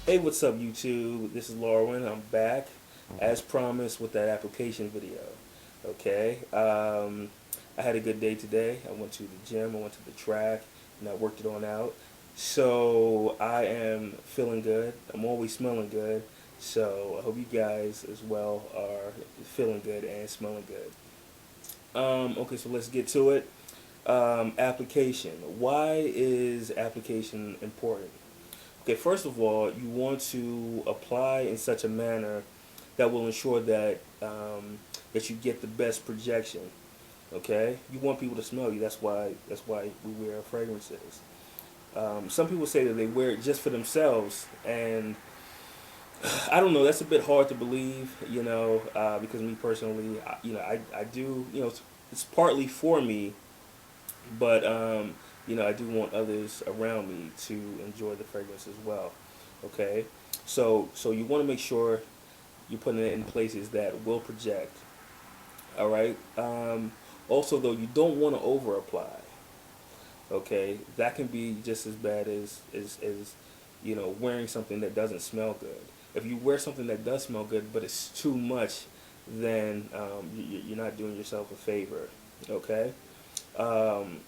Hey, what's up, YouTube? This is Lauren. I'm back, as promised, with that application video. Okay. I had a good day today. I went to the gym. I went to the track, and I worked it on out. So I am feeling good. I'm always smelling good. So I hope you guys as well are feeling good and smelling good. Okay, so let's get to it. Application. Why is application important? Okay, first of all, you want to apply in such a manner that will ensure that that you get the best projection. Okay, you want people to smell you. That's why we wear fragrances. Some people say that they wear it just for themselves, and I don't know. That's a bit hard to believe, because me personally, I do, it's partly for me, but I do want others around me to enjoy the fragrance as well. Okay, so you want to make sure you're putting it in places that will project. All right. Also, though, you don't want to over apply. Okay, that can be just as bad as wearing something that doesn't smell good. If you wear something that does smell good, but it's too much, then you're not doing yourself a favor. Okay. Um,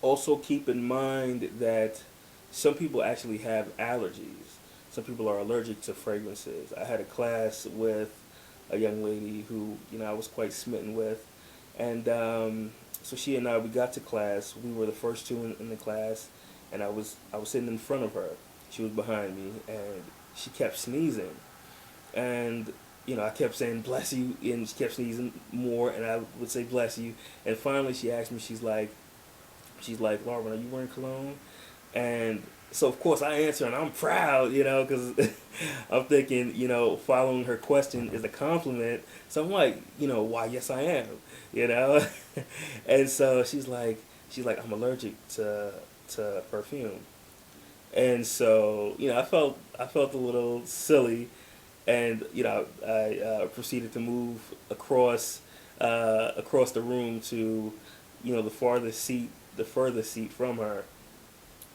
Also, keep in mind that some people actually have allergies. Some people are allergic to fragrances. I had a class with a young lady who I was quite smitten with, and so she and I, we got to class. We were the first two in the class, and I was sitting in front of her. She was behind me, and she kept sneezing, and I kept saying bless you, and she kept sneezing more, and I would say bless you, and finally she asked me, she's like, Lauren, are you wearing cologne? And so, of course, I answer, and I'm proud, because I'm thinking, following her question is a compliment. So I'm like, why, yes, I am, you know? And so she's like, I'm allergic to perfume. And so, I felt a little silly, and I proceeded to move across the room to the furthest seat from her.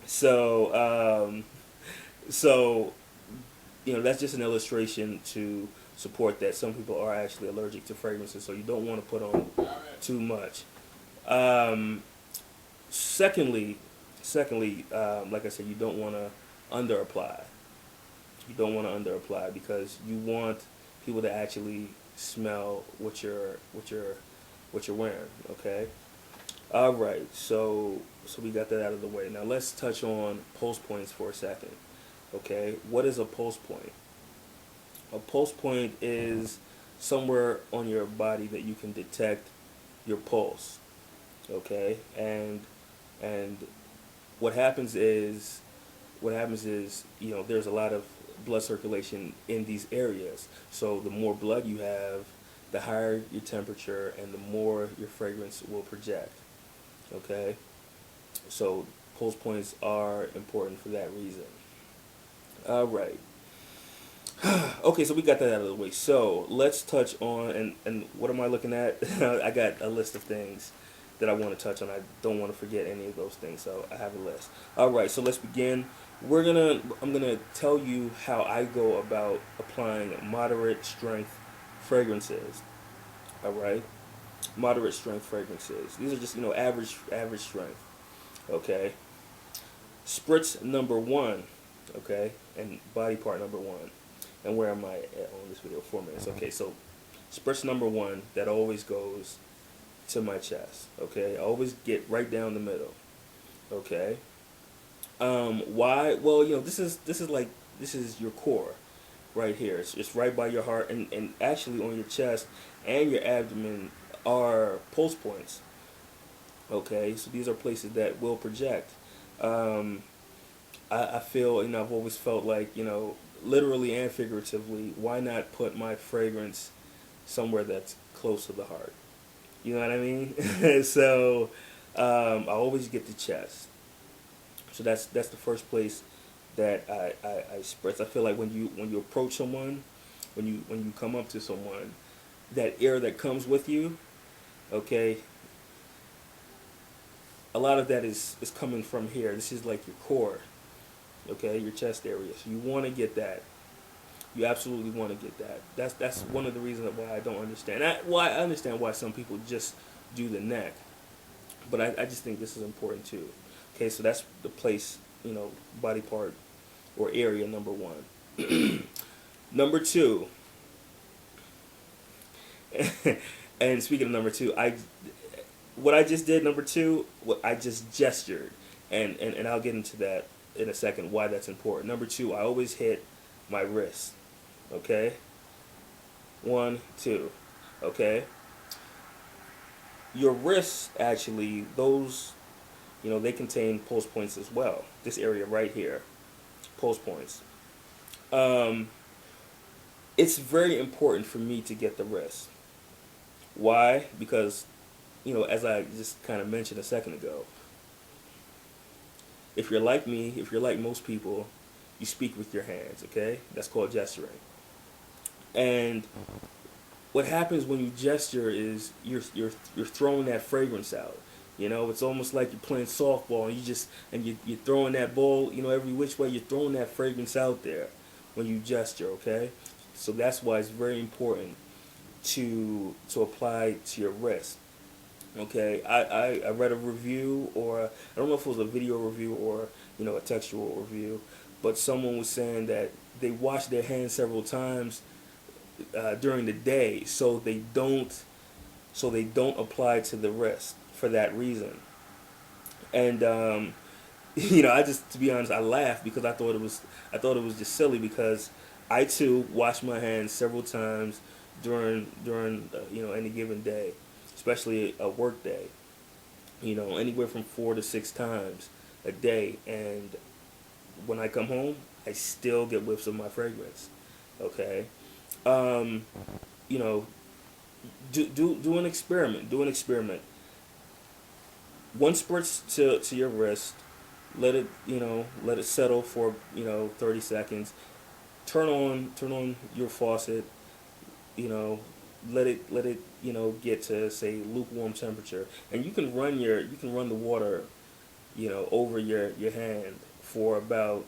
So, so that's just an illustration to support that some people are actually allergic to fragrances, so you don't want to put on too much. Um, secondly, secondly, like I said, you don't want to under apply. You don't want to under apply because you want people to actually smell what you're wearing. Okay. All right. So we got that out of the way. Now let's touch on pulse points for a second. Okay. What is a pulse point? A pulse point is somewhere on your body that you can detect your pulse. Okay. And what happens is there's a lot of blood circulation in these areas. So the more blood you have, the higher your temperature and the more your fragrance will project. Okay. So pulse points are important for that reason. All right. Okay, so we got that out of the way. So let's touch on, and what am I looking at? I got a list of things that I want to touch on. I don't want to forget any of those things, so I have a list. All right, so let's begin. I'm gonna tell you how I go about applying moderate strength fragrances. All right, moderate strength fragrances. These are just average strength. Okay, spritz number one. Okay, and body part number one. And where am I at on this video? 4 minutes. Okay, so spritz number one, that always goes to my chest. Okay, I always get right down the middle. Okay. Why? Well, this is your core right here. It's right by your heart, and actually on your chest and your abdomen are pulse points. Okay, so these are places that will project. Um, I feel, I've always felt like, literally and figuratively, why not put my fragrance somewhere that's close to the heart? You know what I mean? So I always get the chest. So that's the first place that I spritz. I feel like when you approach someone, when you come up to someone, that air that comes with you, okay, a lot of that is coming from here. This is like your core. okay, your chest area. So you want to get that. You absolutely want to get that. That's one of the reasons why I don't understand. I understand why some people just do the neck, but I just think this is important too. Okay, so that's the place, body part or area number one. Number two, and speaking of number two, what I just did, number two, what I just gestured, and I'll get into that in a second, why that's important. Number two, I always hit my wrist, okay? 1, 2, okay? Your wrists, actually, those, they contain pulse points as well. This area right here, pulse points. It's very important for me to get the wrist. Why? Because, as I just kind of mentioned a second ago, if you're like me, if you're like most people, you speak with your hands, okay? That's called gesturing. And what happens when you gesture is you're throwing that fragrance out. It's almost like you're playing softball and you're throwing that ball, every which way. You're throwing that fragrance out there when you gesture, okay? So that's why it's very important to apply to your wrist. Okay, I read a review, or I don't know if it was a video review or a textual review, but someone was saying that they wash their hands several times during the day, so they don't apply to the wrist for that reason. And to be honest, I laughed because I thought it was just silly, because I too wash my hands several times during any given day, especially a work day. Anywhere from 4 to 6 times a day, and when I come home, I still get whiffs of my fragrance. Okay, do an experiment. Do an experiment. One spritz to your wrist. Let it settle for 30 seconds. Turn on your faucet. Let it get to, say, lukewarm temperature, and you can run the water over your hand for about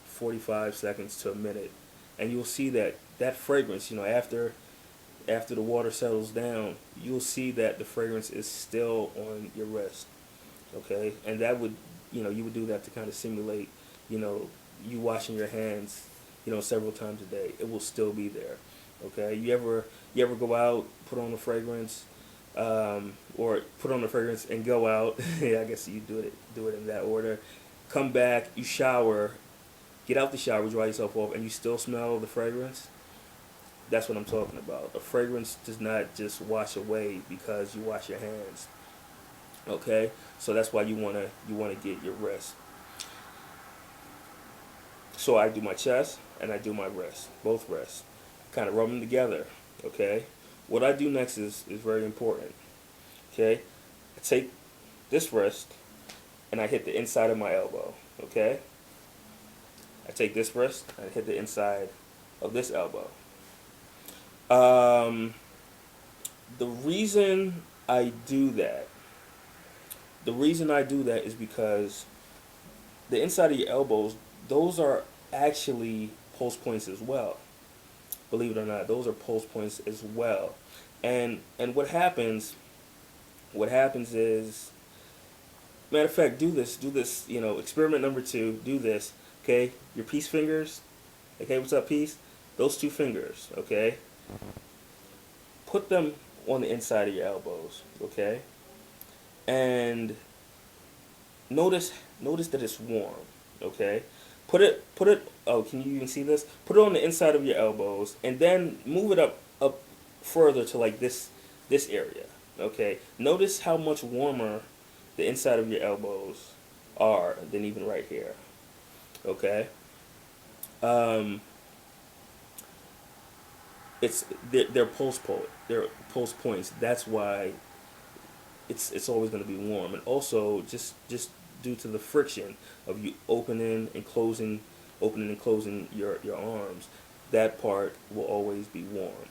45 seconds to a minute, and you'll see that fragrance, after the water settles down, you'll see that the fragrance is still on your wrist. Okay, and that would you would do that to kind of simulate you washing your hands several times a day. It will still be there. Okay, you ever go out, put on a fragrance, or put on a fragrance and go out? Yeah, I guess you do it in that order. Come back, you shower, get out the shower, dry yourself off, and you still smell the fragrance. That's what I'm talking about. A fragrance does not just wash away because you wash your hands. Okay, so that's why you wanna get your wrist. So I do my chest and I do my wrist, both wrists, kind of rub them together. Okay, what I do next is very important. Okay, I take this wrist and I hit the inside of my elbow. Okay, I take this wrist and I hit the inside of this elbow. The reason I do that, is because the inside of your elbows, those are actually pulse points as well. Believe it or not, those are pulse points as well. And what happens is, matter of fact, do this, experiment number 2, do this, okay? Your peace fingers, okay, what's up, peace? Those 2 fingers, okay? Put them on the inside of your elbows, okay? And notice that it's warm, okay? Put it, oh, can you even see this? Put it on the inside of your elbows, and then move it up further to like this area, okay? Notice how much warmer the inside of your elbows are than even right here, okay? They're pulse points. That's why it's always going to be warm, and also just due to the friction of you opening and closing your arms, that part will always be warm.